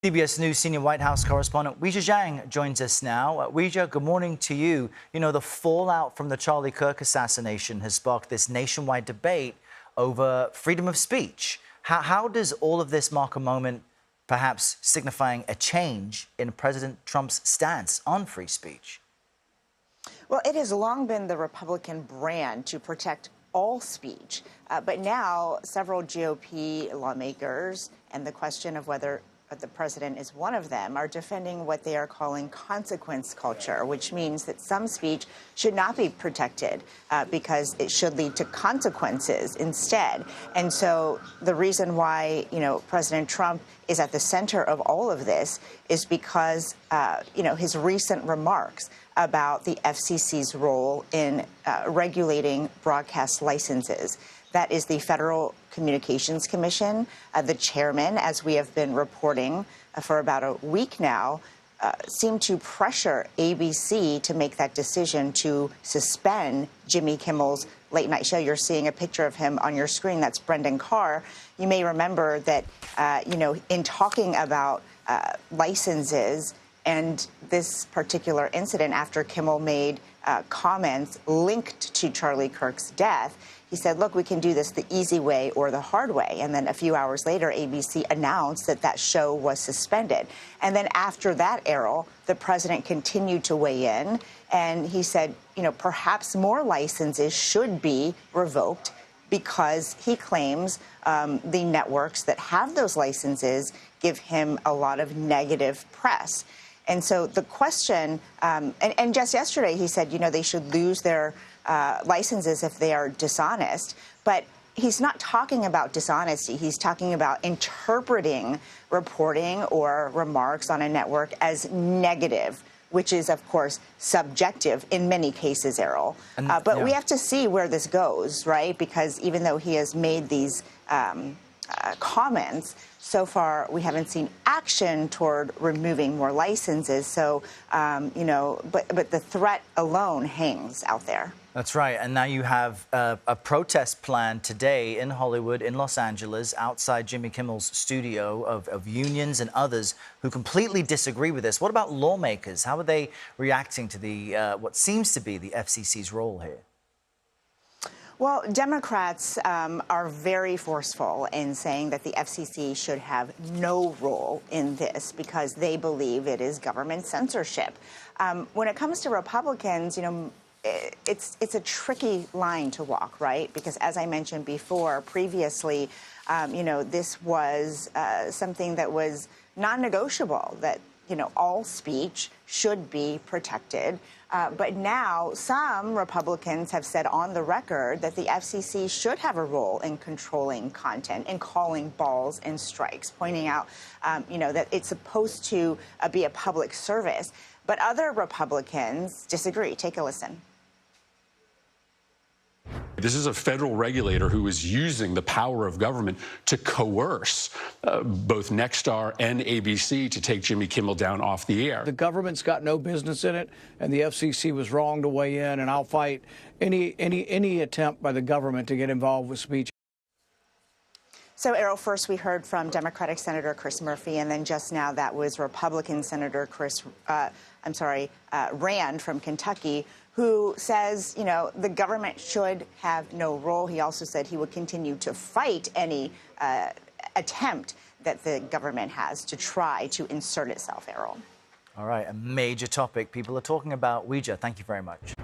CBS News senior White House correspondent Weijia Jiang joins us now. Weijia, good morning to you. You know, the fallout from the Charlie Kirk assassination has sparked this nationwide debate over freedom of speech. How does all of this mark a moment, perhaps signifying a change in President Trump's stance on free speech? Well, it has long been the Republican brand to protect all speech. But now several GOP lawmakers, and the question of whether the president is one of them, are defending what they are calling consequence culture, which means that some speech should not be protected because it should lead to consequences instead. And so the reason why, President Trump is at the center of all of this is because, his recent remarks about the FCC's role in regulating broadcast licenses. That is the Federal Communications Commission. The chairman, as we have been reporting for about a week now, seemed to pressure ABC to make that decision to suspend Jimmy Kimmel's late-night show. You're seeing a picture of him on your screen. That's Brendan Carr. You may remember that, in talking about licenses and this particular incident after Kimmel made comments linked to Charlie Kirk's death, he said, look, we can do this the easy way or the hard way. And then a few hours later, ABC announced that that show was suspended. And then after that, Errol, the president continued to weigh in. And he said, perhaps more licenses should be revoked because he claims the networks that have those licenses give him a lot of negative press. And so the question, and just yesterday he said, they should lose their licenses if they are dishonest. But he's not talking about dishonesty. He's talking about interpreting reporting or remarks on a network as negative, which is, of course, subjective in many cases, Errol. But we have to see where this goes, right? Because even though he has made these comments, so far we haven't seen action toward removing more licenses. So, but the threat alone hangs out there. That's right. And now you have a protest plan today in Hollywood, in Los Angeles, outside Jimmy Kimmel's studio of unions and others who completely disagree with this. What about lawmakers? How are they reacting to the what seems to be the FCC's role here? Well, Democrats are very forceful in saying that the FCC should have no role in this because they believe it is government censorship. When it comes to Republicans, it's a tricky line to walk, right? Because as I mentioned before, previously, this was something that was non-negotiable, that all speech should be protected. But now some Republicans have said on the record that the FCC should have a role in controlling content and calling balls and strikes, pointing out, that it's supposed to be a public service. But other Republicans disagree. Take a listen. This is a federal regulator who is using the power of government to coerce both Nexstar and ABC to take Jimmy Kimmel down off the air. The government's got no business in it, and the FCC was wrong to weigh in, and I'll fight any attempt by the government to get involved with speech. So, Errol, first we heard from Democratic Senator Chris Murphy, and then just now that was Republican Senator Rand from Kentucky, who says, the government should have no role. He also said he would continue to fight any attempt that the government has to try to insert itself, Errol. All right, a major topic people are talking about. Weijia, thank you very much.